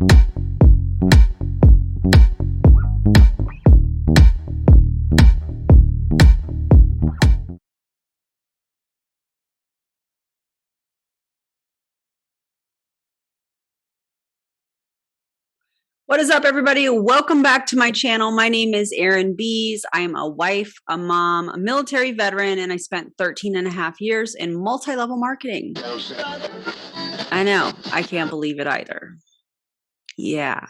What is up, everybody? Welcome back to my channel. My name is Erin Bees. I am a wife, a mom, a military veteran, and I spent 13 and a half years in multi-level marketing. I know. I can't believe it either. Yeah.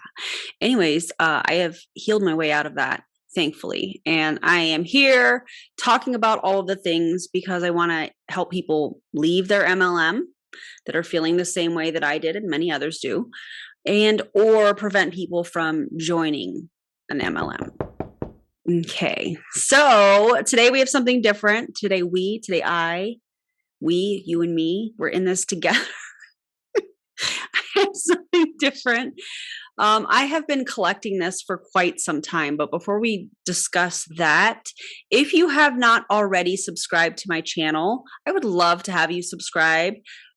Anyways, I have healed my way out of that, thankfully. And I am here talking about all of the things because I want to help people leave their MLM that are feeling the same way that I did and many others do, and or prevent people from joining an MLM. Okay, so today we have something different. Today you and me, we're in this together. I have something different. I have been collecting this for quite some time, but before we discuss that, if you have not already subscribed to my channel, I would love to have you subscribe.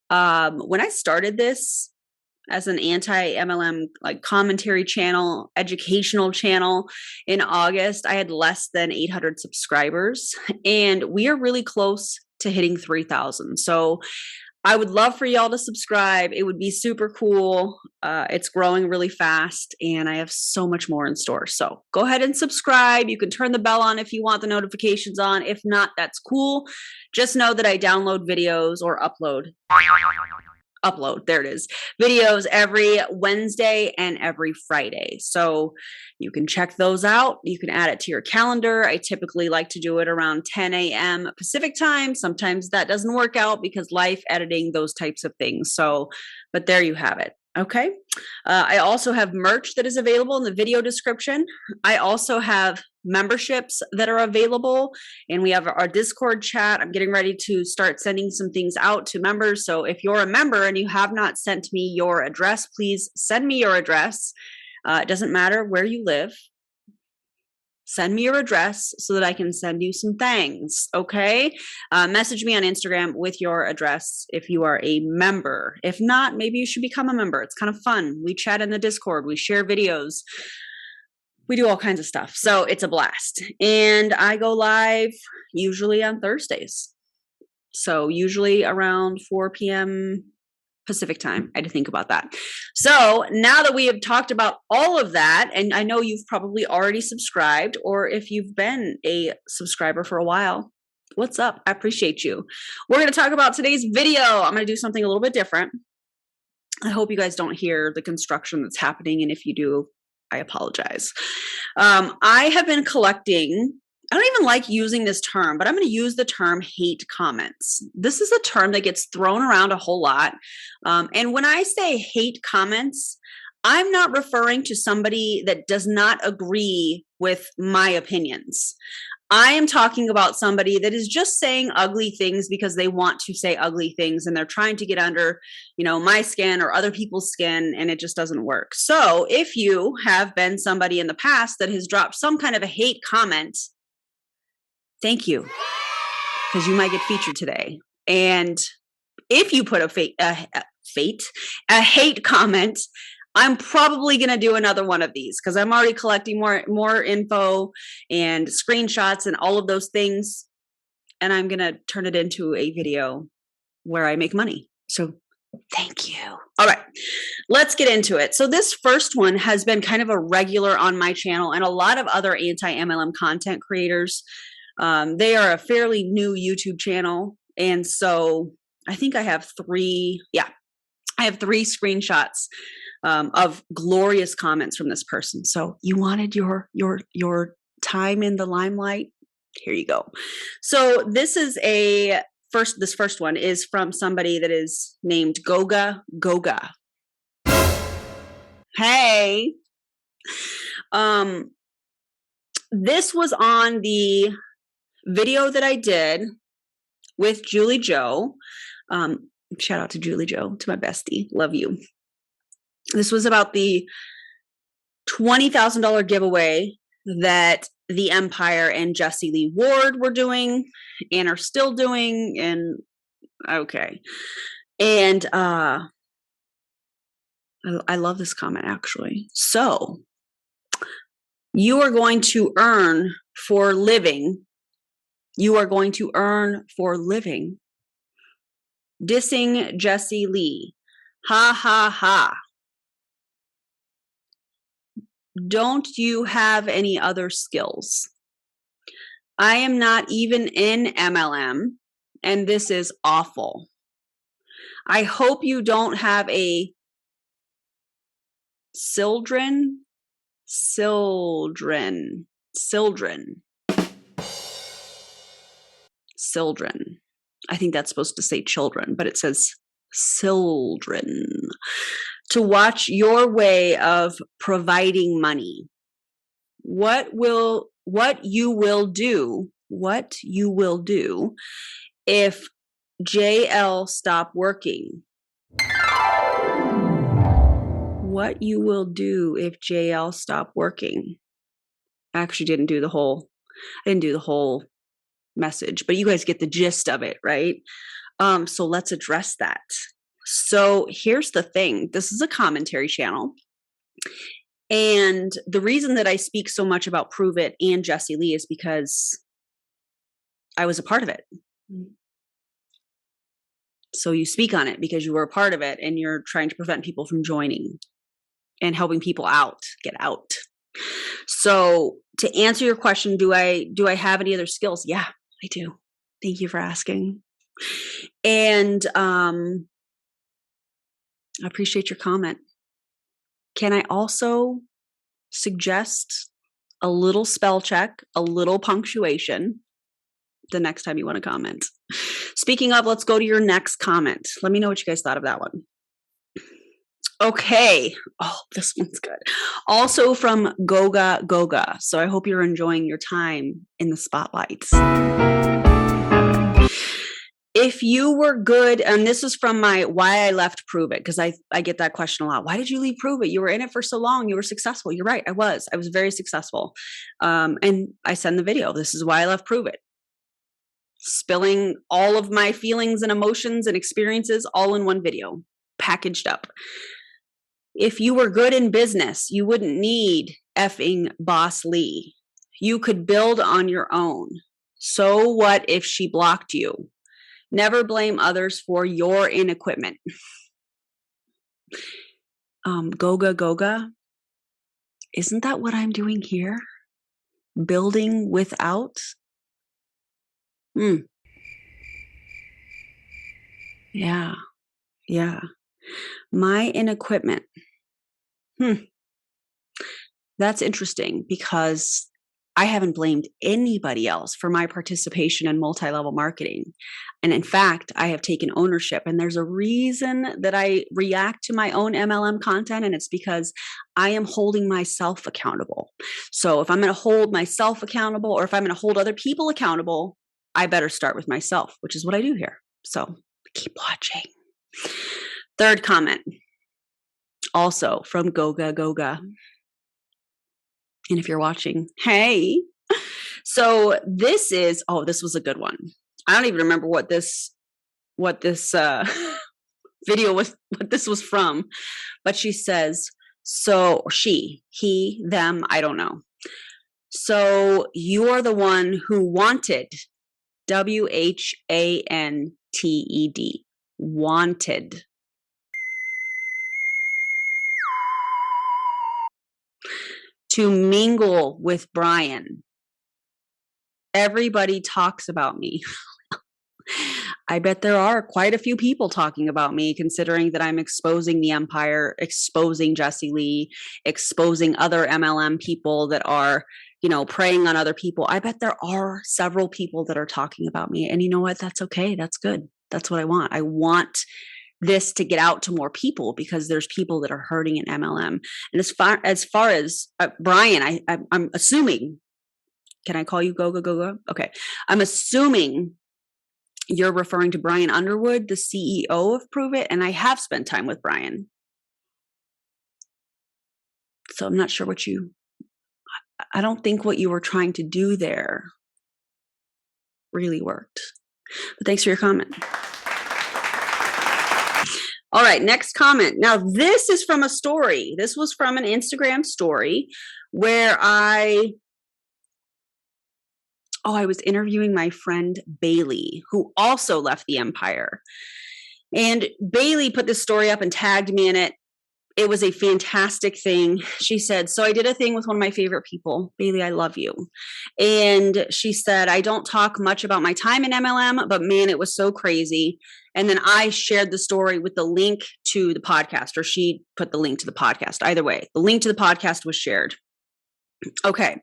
When I started this as an anti-MLM like commentary channel, educational channel in August, I had less than 800 subscribers, and we are really close to hitting 3,000. So I would love for y'all to subscribe. It would be super cool. It's growing really fast, and I have so much more in store. So go ahead and subscribe. You can turn the bell on if you want the notifications on. If not, that's cool. Just know that I download videos or upload, there it is, videos every Wednesday and every Friday. So you can check those out. You can add it to your calendar. I typically like to do it around 10 a.m. Pacific time. Sometimes that doesn't work out because life, editing, those types of things. So, but there you have it. Okay. I also have merch that is available in the video description. I also have memberships that are available, and we have our Discord chat. I'm getting ready to start sending some things out to members. So if you're a member and you have not sent me your address, please send me your address. It doesn't matter where you live. Send me your address so that I can send you some things, okay? Message me on Instagram with your address if you are a member. If not, maybe you should become a member. It's kind of fun. We chat in the Discord. We share videos. We do all kinds of stuff. So it's a blast. And I go live usually on Thursdays. So usually around 4 p.m. Pacific time. I had to think about that. So now that we have talked about all of that, and I know you've probably already subscribed, or if you've been a subscriber for a while, what's up? I appreciate you. We're going to talk about today's video. I'm going to do something a little bit different. I hope you guys don't hear the construction that's happening. And if you do, I apologize. I have been collecting, I don't even like using this term, but I'm going to use the term hate comments. This is a term that gets thrown around a whole lot. And when I say hate comments, I'm not referring to somebody that does not agree with my opinions. I am talking about somebody that is just saying ugly things because they want to say ugly things, and they're trying to get under, my skin or other people's skin, and it just doesn't work. So if you have been somebody in the past that has dropped some kind of a hate comment, thank you, because you might get featured today. And if you put a hate comment, I'm probably going to do another one of these because I'm already collecting more info and screenshots and all of those things. And I'm going to turn it into a video where I make money. So thank you. All right, let's get into it. So this first one has been kind of a regular on my channel and a lot of other anti-MLM content creators. They are a fairly new YouTube channel. And so I think I have three screenshots of glorious comments from this person. So you wanted your time in the limelight? Here you go. So this is this first one is from somebody that is named Goga. Hey. This was on the video that I did with Julie Joe. Shout out to Julie Joe, to my bestie. Love you. This was about the $20,000 giveaway that the Empire and Jesse Lee Ward were doing and are still doing. And okay. And I love this comment actually. So you are going to earn for living. You are going to earn for living. Dissing Jessie Lee. Ha ha ha. Don't you have any other skills? I am not even in MLM, and this is awful. I hope you don't have a Sildren. I think that's supposed to say children, but it says Sildren. To watch your way of providing money. What you will do if JL stop working. What you will do if JL stop working. I actually didn't do the whole message, but you guys get the gist of it, right? So let's address that. So here's the thing. This is a commentary channel. And the reason that I speak so much about Pruvit and Jessie Lee is because I was a part of it. So you speak on it because you were a part of it and you're trying to prevent people from joining and helping people get out. So to answer your question, do I have any other skills? Yeah, I do. Thank you for asking. And I appreciate your comment. Can I also suggest a little spell check, a little punctuation the next time you want to comment? Speaking of, let's go to your next comment. Let me know what you guys thought of that one. Okay. Oh, this one's good. Also from Goga. So I hope you're enjoying your time in the spotlights. If you were good, and this is from my why I left Pruvit, because I get that question a lot. Why did you leave Pruvit? You were in it for so long. You were successful. You're right. I was very successful. And I send the video. This is why I left Pruvit. Spilling all of my feelings and emotions and experiences all in one video, packaged up. If you were good in business, you wouldn't need effing Boss Lee. You could build on your own. So what if she blocked you? Never blame others for your inequipment. Goga. Isn't that what I'm doing here? Building without? Yeah. My inequipment. That's interesting because I haven't blamed anybody else for my participation in multi-level marketing. And in fact, I have taken ownership. And there's a reason that I react to my own MLM content, and it's because I am holding myself accountable. So if I'm going to hold myself accountable, or if I'm going to hold other people accountable, I better start with myself, which is what I do here. So keep watching. Third comment, also from Goga. And if you're watching, hey. So this was a good one. I don't even remember what this video was, what this was from, but she says, so he, them, I don't know. So you're the one who wanted, WHANTED, wanted. To mingle with Brian. Everybody talks about me. I bet there are quite a few people talking about me, considering that I'm exposing the empire, exposing Jessie Lee, exposing other MLM people that are, preying on other people. I bet there are several people that are talking about me. And you know what? That's okay. That's good. That's what I want. I want this to get out to more people because there's people that are hurting in MLM. And as far as Brian, I'm assuming, can I call you Goga? Okay. I'm assuming you're referring to Brian Underwood, the CEO of Pruvit, and I have spent time with Brian. So I'm not sure I don't think what you were trying to do there really worked. But thanks for your comment. All right, next comment. Now, this is from a story. This was from an Instagram story where I was interviewing my friend Bailey, who also left the empire. And Bailey put this story up and tagged me in it. It was a fantastic thing. She said, so I did a thing with one of my favorite people. Bailey, I love you. And she said, I don't talk much about my time in MLM, but man, it was so crazy. And then I shared the story with the link to the podcast, or she put the link to the podcast. Either way, the link to the podcast was shared. Okay.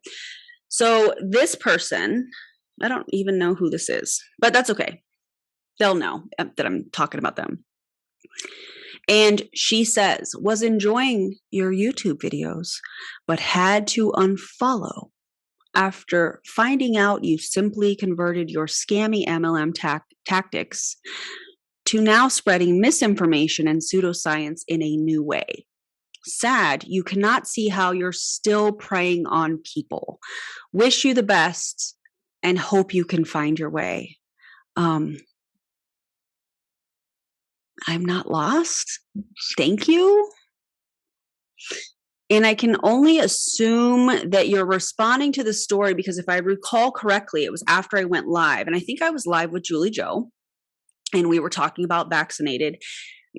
So this person, I don't even know who this is, but that's okay. They'll know that I'm talking about them. And she says, was enjoying your YouTube videos, but had to unfollow after finding out you simply converted your scammy MLM tactics to now spreading misinformation and pseudoscience in a new way. Sad, you cannot see how you're still preying on people. Wish you the best and hope you can find your way. I'm not lost. Thank you. And I can only assume that you're responding to the story because if I recall correctly, it was after I went live. And I think I was live with Julie Joe. And we were talking about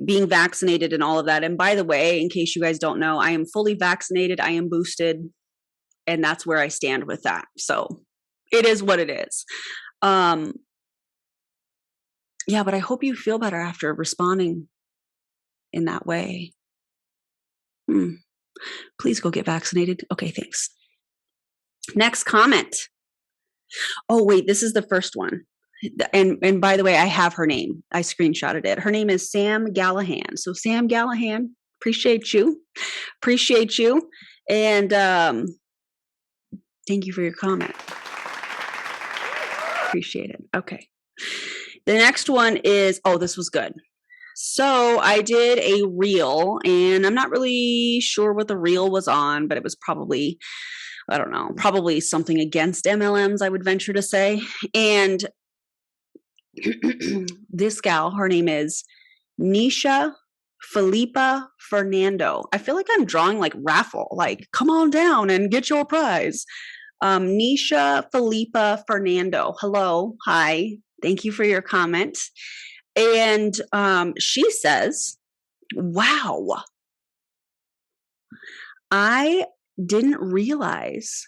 being vaccinated and all of that. And by the way, in case you guys don't know, I am fully vaccinated. I am boosted. And that's where I stand with that. So it is what it is. Yeah, but I hope you feel better after responding in that way. Please go get vaccinated. Okay, thanks. Next comment. Oh, wait, this is the first one. And by the way, I have her name. I screenshotted it. Her name is Sam Gallahan. So Sam Gallahan, appreciate you. And thank you for your comment. Appreciate it. Okay. The next one is, this was good. So I did a reel and I'm not really sure what the reel was on, but it was probably, I don't know, probably something against MLMs, I would venture to say. And this gal, her name is Nisha Felipa Fernando. I feel like I'm drawing like raffle, like come on down and get your prize. Nisha Felipa Fernando. Hello. Hi. Thank you for your comment. And she says, wow, I didn't realize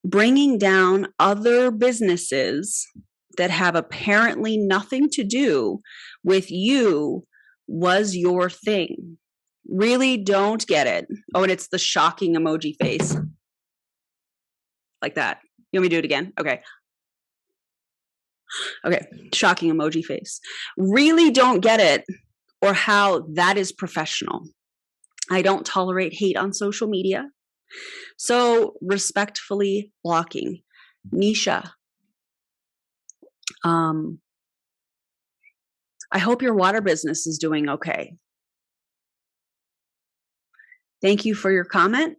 bringing down other businesses that have apparently nothing to do with you was your thing. Really don't get it. Oh, and it's the shocking emoji face. Like that. You want me to do it again? Okay, shocking emoji face. Really don't get it or how that is professional. I don't tolerate hate on social media. So respectfully blocking. Nisha, I hope your water business is doing okay. Thank you for your comment.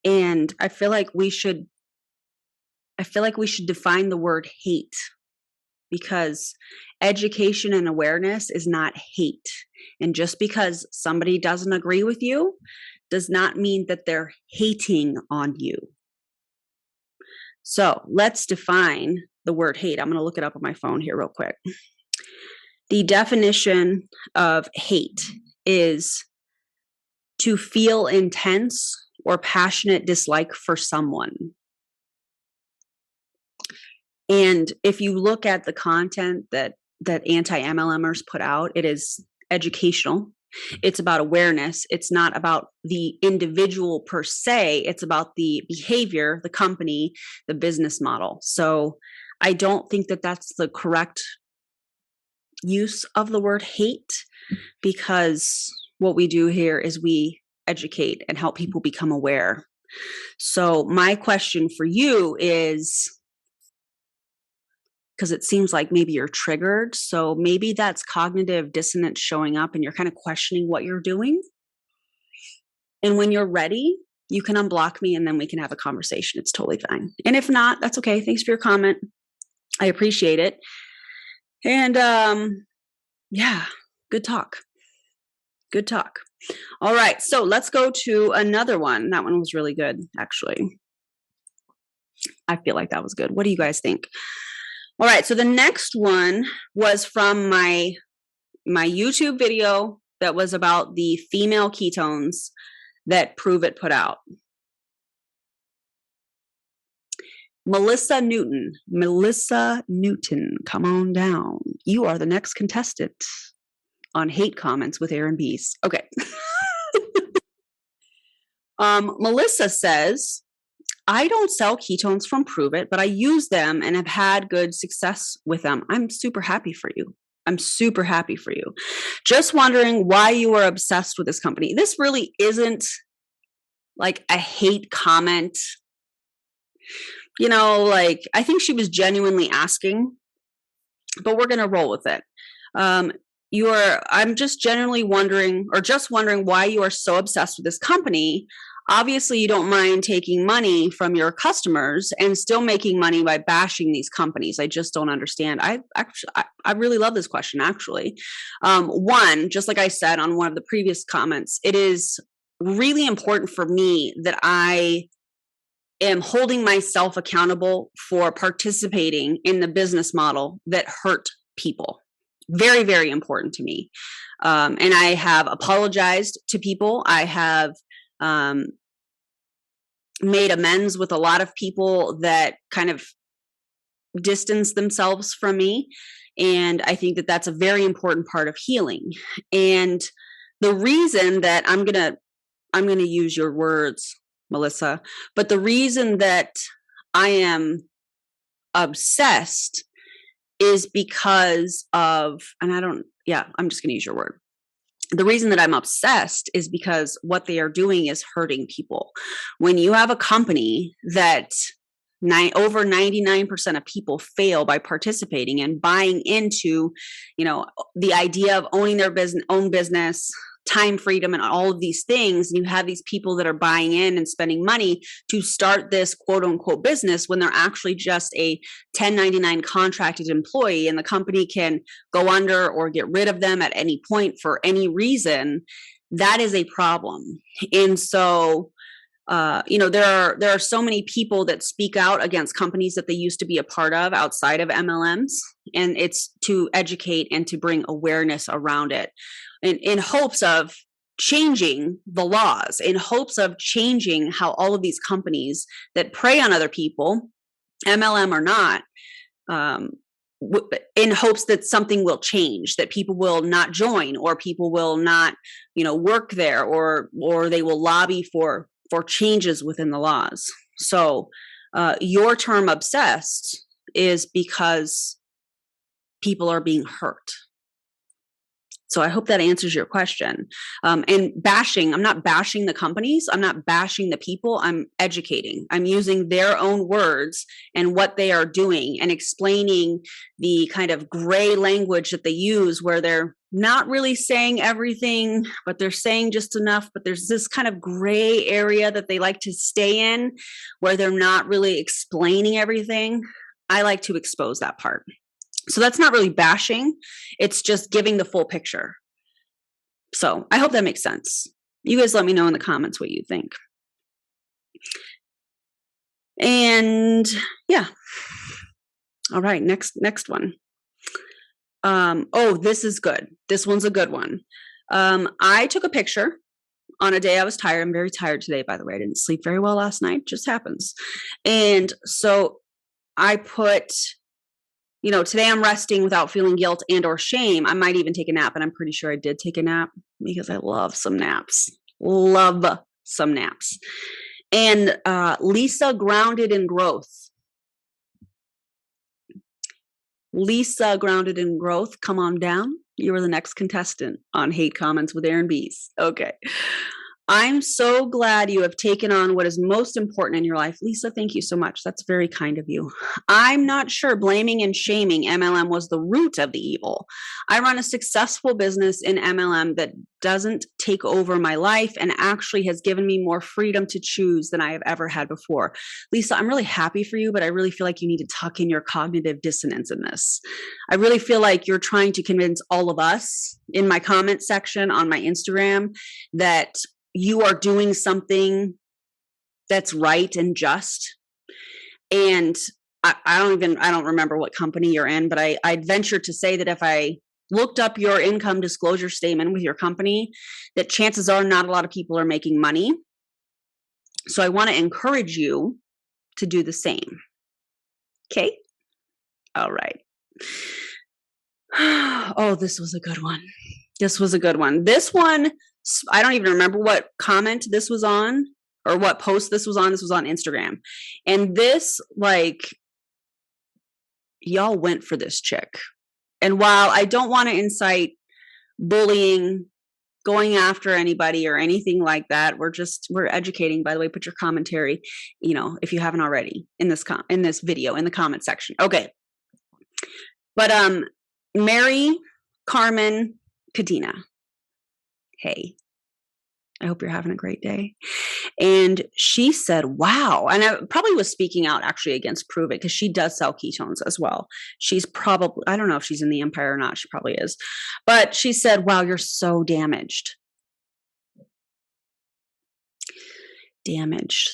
And I feel like we should define the word hate, because education and awareness is not hate. And just because somebody doesn't agree with you does not mean that they're hating on you. So let's define the word hate. I'm going to look it up on my phone here real quick. The definition of hate is to feel intense or passionate dislike for someone. And if you look at the content that anti-MLMers put out, it is educational. It's about awareness. It's not about the individual per se. It's about the behavior, the company, the business model. So I don't think that that's the correct use of the word hate, because what we do here is we educate and help people become aware. So my question for you is, because it seems like maybe you're triggered. So maybe that's cognitive dissonance showing up and you're kind of questioning what you're doing. And when you're ready, you can unblock me and then we can have a conversation. It's totally fine. And if not, that's okay. Thanks for your comment. I appreciate it. And yeah, Good talk. Good talk. All right. So let's go to another one. That one was really good, actually. I feel like that was good. What do you guys think? All right. So the next one was from my YouTube video that was about the female ketones that Pruvit put out. Melissa Newton, come on down. You are the next contestant on Hate Comments with Aaron Bees. Okay. Melissa says, I don't sell ketones from Pruvit, but I use them and have had good success with them. I'm super happy for you. I'm super happy for you. Just wondering why you are obsessed with this company. This really isn't like a hate comment. You know, like, I think she was genuinely asking, but we're going to roll with it. I'm just genuinely wondering why you are so obsessed with this company. Obviously, you don't mind taking money from your customers and still making money by bashing these companies. I just don't understand. I really love this question, actually. One, just like I said on one of the previous comments, it is really important for me that I am holding myself accountable for participating in the business model that hurt people. Very, very important to me. And I have apologized to people. I have made amends with a lot of people that kind of distance themselves from me. And I think that that's a very important part of healing. And the reason that I'm going to use your words, Melissa, but the reason that I am obsessed is because of, I'm just going to use your word. The reason that I'm obsessed is because what they are doing is hurting people. When you have a company that over 99% of people fail by participating and buying into, the idea of owning their own business, time freedom, and all of these things, and you have these people that are buying in and spending money to start this quote unquote business when they're actually just a 1099 contracted employee, and the company can go under or get rid of them at any point for any reason, that is a problem. And so there are so many people that speak out against companies that they used to be a part of outside of MLMs, and it's to educate and to bring awareness around it, in hopes of changing the laws, in hopes of changing how all of these companies that prey on other people, MLM or not, in hopes that something will change, that people will not join, or people will not, work there, or they will lobby for changes within the laws. So your term obsessed is because people are being hurt. So I hope that answers your question. And bashing, I'm not bashing the companies. I'm not bashing the people. I'm educating. I'm using their own words and what they are doing and explaining the kind of gray language that they use, where they're not really saying everything, but they're saying just enough. But there's this kind of gray area that they like to stay in, where they're not really explaining everything. I like to expose that part. So that's not really bashing. It's just giving the full picture. So I hope that makes sense. You guys let me know in the comments what you think. And yeah. All right, next one. This is good. This one's a good one. I took a picture on a day I was tired. I'm very tired today, by the way. I didn't sleep very well last night. Just happens. And so I put, today I'm resting without feeling guilt and or shame. I might even take a nap, and I'm pretty sure I did take a nap because I love some naps. Love some naps. And Lisa Grounded in Growth. Lisa Grounded in Growth, come on down. You are the next contestant on Hate Comments with Aaron Bees. Okay. I'm so glad you have taken on what is most important in your life. Lisa, thank you so much. That's very kind of you. I'm not sure blaming and shaming MLM was the root of the evil. I run a successful business in MLM that doesn't take over my life and actually has given me more freedom to choose than I have ever had before. Lisa, I'm really happy for you, but I really feel like you need to tuck in your cognitive dissonance in this. I really feel like you're trying to convince all of us in my comment section on my Instagram that you are doing something that's right and just. And I don't remember what company you're in, but I'd venture to say that if I looked up your income disclosure statement with your company, that chances are not a lot of people are making money. So I want to encourage you to do the same. Okay? All right. Oh, this was a good one. This was a good one. This one, I don't even remember what comment this was on or what post this was on. This was on Instagram. And this, like, y'all went for this chick. And while I don't want to incite bullying, going after anybody or anything like that, we're educating. By the way, put your commentary, if you haven't already in this video in the comment section. Okay. But Mary Carmen Cadena. Hey, I hope you're having a great day. And she said, wow. And I probably was speaking out actually against Pruvit because she does sell ketones as well. She's probably, I don't know if she's in the Empire or not. She probably is. But she said, wow, you're so damaged. Damaged.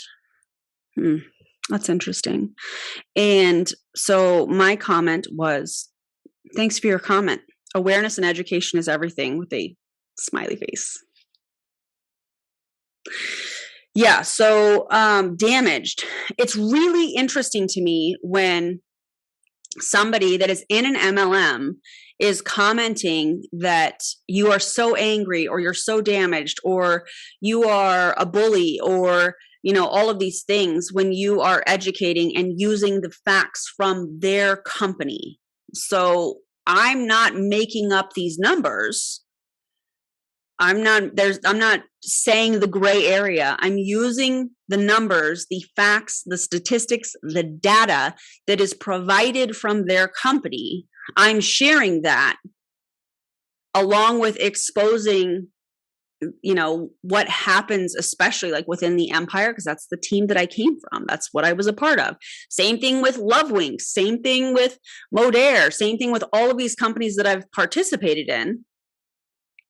That's interesting. And so my comment was, thanks for your comment. Awareness and education is everything, with a smiley face. Yeah, so damaged. It's really interesting to me when somebody that is in an MLM is commenting that you are so angry or you're so damaged or you are a bully or all of these things when you are educating and using the facts from their company. So I'm not making up these numbers. I'm not saying the gray area. I'm using the numbers, the facts, the statistics, the data that is provided from their company. I'm sharing that along with exposing, what happens, especially like within the Empire, because that's the team that I came from. That's what I was a part of. Same thing with Lovewinks, same thing with Modere, same thing with all of these companies that I've participated in.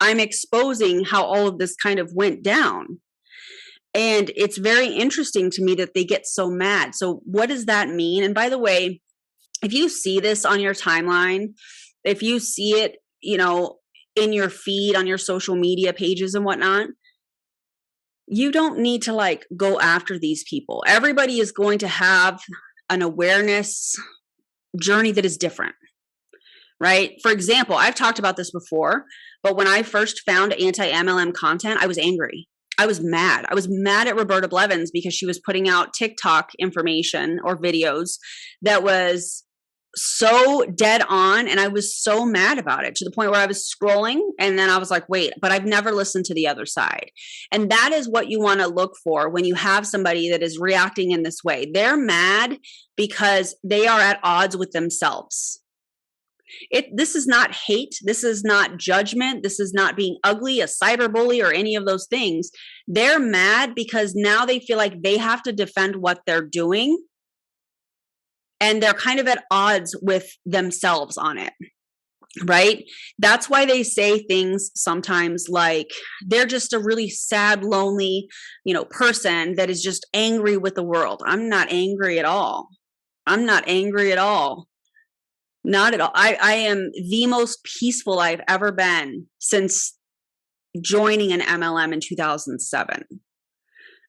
I'm exposing how all of this kind of went down. And it's very interesting to me that they get so mad. So what does that mean? And by the way, if you see this on your timeline, if you see it, in your feed on your social media pages and whatnot, you don't need to go after these people. Everybody is going to have an awareness journey that is different. Right? For example, I've talked about this before, but when I first found anti-MLM content, I was angry. I was mad. I was mad at Roberta Blevins because she was putting out TikTok information or videos that was so dead on. And I was so mad about it to the point where I was scrolling. And then I was like, wait, but I've never listened to the other side. And that is what you want to look for when you have somebody that is reacting in this way. They're mad because they are at odds with themselves. This is not hate. This is not judgment. This is not being ugly, a cyberbully, or any of those things. They're mad because now they feel like they have to defend what they're doing. And they're kind of at odds with themselves on it. Right? That's why they say things sometimes like they're just a really sad, lonely, person that is just angry with the world. I'm not angry at all. I'm not angry at all. Not at all. I am the most peaceful I've ever been since joining an MLM in 2007.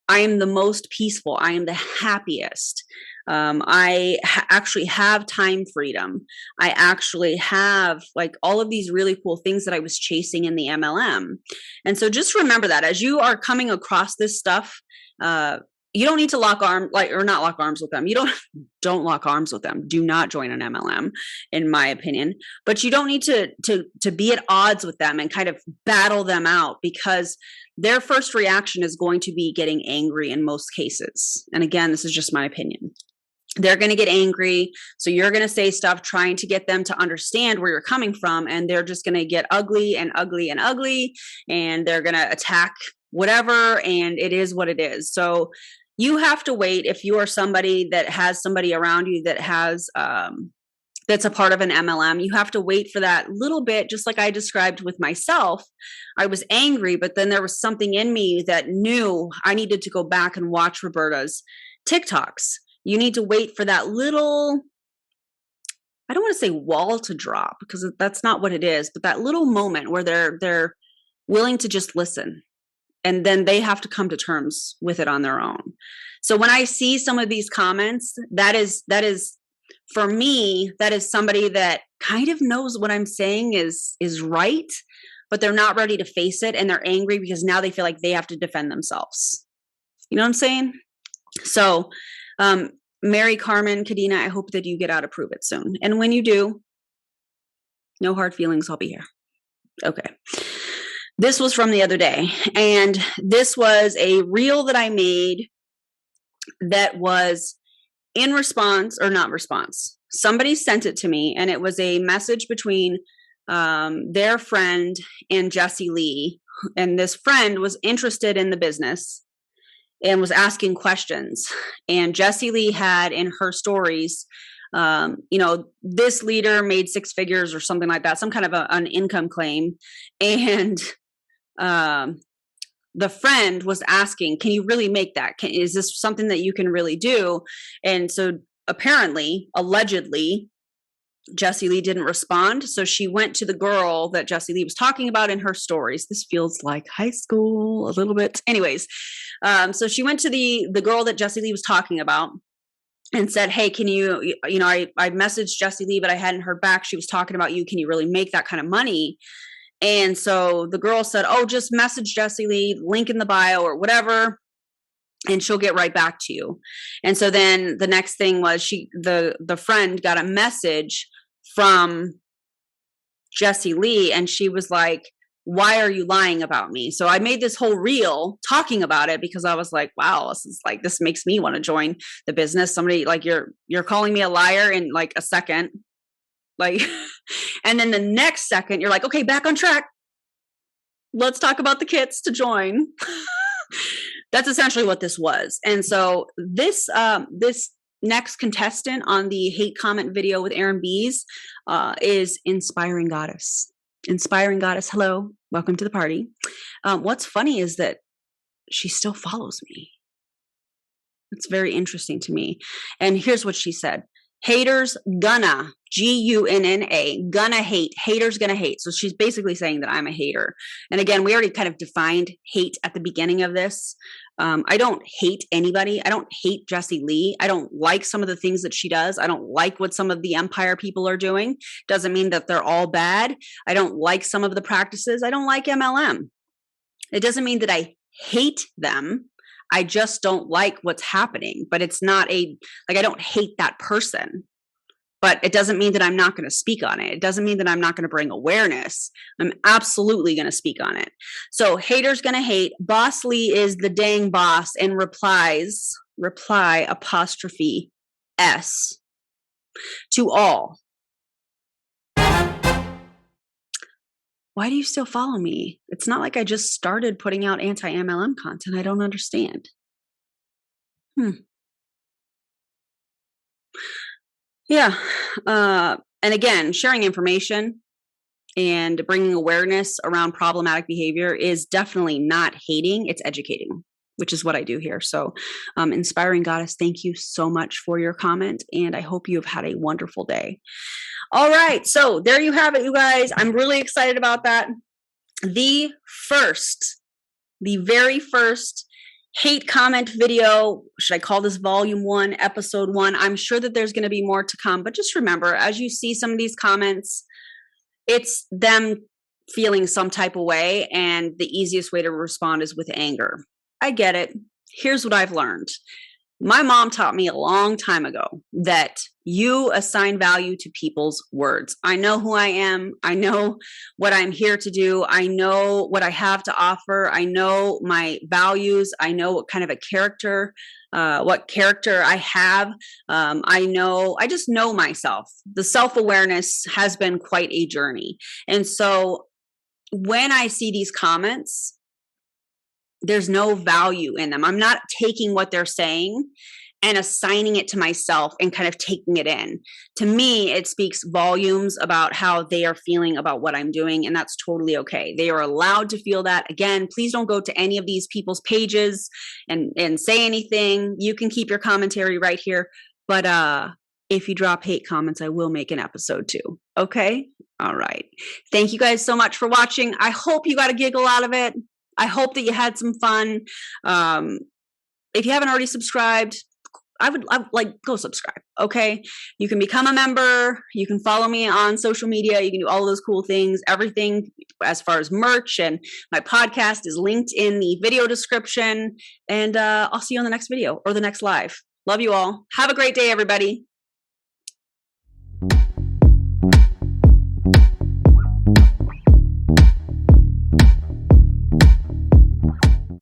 I am the most peaceful. I am the happiest. I actually have time freedom. I actually have all of these really cool things that I was chasing in the MLM. And so just remember that as you are coming across this stuff, you don't need to not lock arms with them. You don't lock arms with them. Do not join an MLM, in my opinion. But you don't need to be at odds with them and kind of battle them out, because their first reaction is going to be getting angry in most cases. And again, this is just my opinion. They're going to get angry. So you're going to say stuff trying to get them to understand where you're coming from. And they're just going to get ugly and ugly and ugly. And they're going to attack whatever. And it is what it is. So you have to wait. If you are somebody that has somebody around you that has, that's a part of an MLM, you have to wait for that little bit, just like I described with myself. I was angry, but then there was something in me that knew I needed to go back and watch Roberta's TikToks. You need to wait for that little, I don't want to say wall to drop, because that's not what it is, but that little moment where they're willing to just listen. And then they have to come to terms with it on their own. So when I see some of these comments, that is for me, that is somebody that kind of knows what I'm saying is right, but they're not ready to face it. And they're angry because now they feel like they have to defend themselves. You know what I'm saying? So, Mary Carmen, Kadena, I hope that you get out of Pruvit soon. And when you do, no hard feelings, I'll be here. Okay. This was from the other day. And this was a reel that I made that was in response, or not response. Somebody sent it to me, and it was a message between their friend and Jessie Lee. And this friend was interested in the business and was asking questions. And Jessie Lee had in her stories, this leader made 6 figures or something like that, some kind of an income claim. And the friend was asking, can you really make that? Is this something that you can really do? And so apparently, allegedly, Jessie Lee didn't respond. So she went to the girl that Jessie Lee was talking about in her stories. This feels like high school a little bit. Anyways, so she went to the girl that Jessie Lee was talking about and said, hey, can you, I messaged Jessie Lee, but I hadn't heard back. She was talking about you. Can you really make that kind of money? And so the girl said, oh, just message Jessie Lee, link in the bio or whatever, and she'll get right back to you. And so then the next thing was the friend got a message from Jessie Lee, and she was like, why are you lying about me? So I made this whole reel talking about it because I was like, wow, this makes me want to join the business. Somebody like you're calling me a liar in like a second. Like, and then the next second you're like, okay, back on track. Let's talk about the kits to join. That's essentially what this was. And so this next contestant on the hate comment video with Aaron Bees is Inspiring Goddess. Inspiring Goddess, hello, welcome to the party. What's funny is that she still follows me. It's very interesting to me. And here's what she said. Haters gonna, Gunna, gonna hate. Haters gonna hate. So she's basically saying that I'm a hater. And again, we already kind of defined hate at the beginning of this. I don't hate anybody. I don't hate Jessie Lee. I don't like some of the things that she does. I don't like what some of the Empire people are doing. Doesn't mean that they're all bad. I don't like some of the practices. I don't like MLM. It doesn't mean that I hate them. I just don't like what's happening, but it's not I don't hate that person, but it doesn't mean that I'm not going to speak on it. It doesn't mean that I'm not going to bring awareness. I'm absolutely going to speak on it. So haters going to hate. Boss Lee is the dang boss and reply apostrophe S to all. Why do you still follow me? It's not like I just started putting out anti-MLM content. I don't understand. Yeah. And again, sharing information and bringing awareness around problematic behavior is definitely not hating. It's educating, which is what I do here. So, Inspiring Goddess, thank you so much for your comment. And I hope you have had a wonderful day. All right. So there you have it, you guys. I'm really excited about that. The very first hate comment video, should I call this volume 1, episode 1? I'm sure that there's going to be more to come, but just remember, as you see some of these comments, it's them feeling some type of way, and the easiest way to respond is with anger. I get it. Here's what I've learned. My mom taught me a long time ago that you assign value to people's words. I know who I am. I know what I'm here to do. I know what I have to offer. I know my values. I know what kind of a character, what character I have. I just know myself. The self-awareness has been quite a journey. And so when I see these comments, there's no value in them. I'm not taking what they're saying and assigning it to myself and kind of taking it in. To me, it speaks volumes about how they are feeling about what I'm doing, and that's totally okay. They are allowed to feel that. Again, please don't go to any of these people's pages and say anything. You can keep your commentary right here. But if you drop hate comments, I will make an episode too. Okay? All right. Thank you guys so much for watching. I hope you got a giggle out of it. I hope that you had some fun. If you haven't already subscribed, I would like go subscribe. Okay. You can become a member. You can follow me on social media. You can do all those cool things. Everything as far as merch and my podcast is linked in the video description. And I'll see you on the next video or the next live. Love you all. Have a great day, everybody.